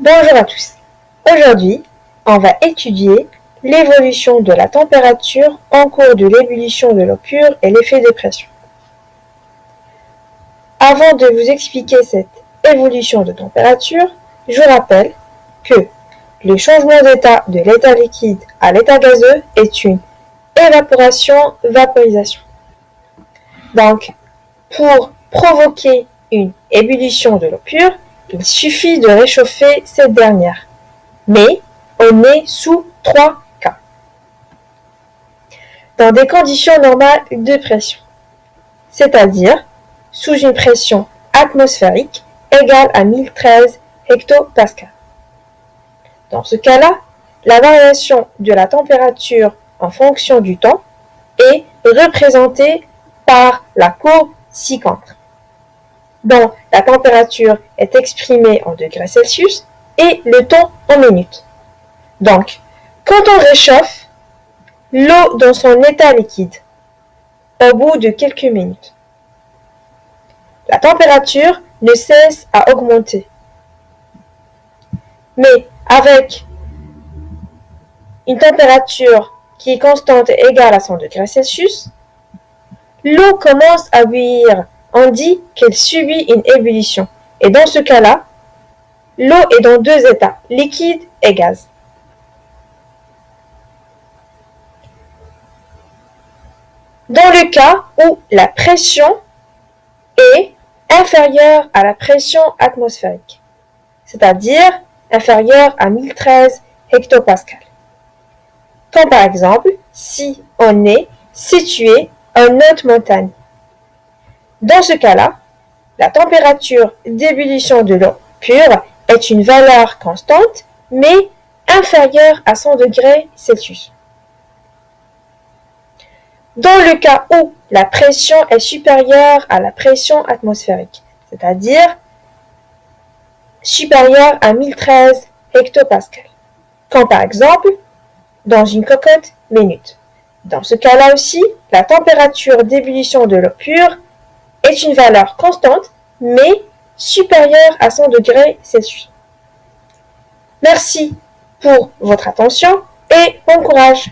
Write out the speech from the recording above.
Bonjour à tous. Aujourd'hui, on va étudier l'évolution de la température en cours de l'ébullition de l'eau pure et l'effet de pression. Avant de vous expliquer cette évolution de température, je vous rappelle que le changement d'état de l'état liquide à l'état gazeux est une évaporation-vaporisation. Donc, pour provoquer une ébullition de l'eau pure, il suffit de réchauffer cette dernière. Mais on est sous 3 cas. Dans des conditions normales de pression, c'est-à-dire sous une pression atmosphérique égale à 1013 hectopascales. Dans ce cas-là, la variation de la température en fonction du temps est représentée par la courbe ci-contre, dont la température est exprimée en degrés Celsius et le temps en minutes. Donc, quand on réchauffe l'eau dans son état liquide, au bout de quelques minutes, la température ne cesse à augmenter. Mais avec une température qui est constante et égale à 100 degrés Celsius, l'eau commence à bouillir. On dit qu'elle subit une ébullition. Et dans ce cas-là, l'eau est dans deux états, liquide et gaz. Dans le cas où la pression est inférieure à la pression atmosphérique, c'est-à-dire inférieure à 1013 hectopascales. Comme par exemple, si on est situé en haute montagne. Dans ce cas-là, la température d'ébullition de l'eau pure est une valeur constante, mais inférieure à 100 degrés Celsius. Dans le cas où la pression est supérieure à la pression atmosphérique, c'est-à-dire supérieure à 1013 hectopascales, comme par exemple dans une cocotte minute. Dans ce cas-là aussi, la température d'ébullition de l'eau pure est une valeur constante, mais supérieure à 100 degrés Celsius. Merci pour votre attention et bon courage!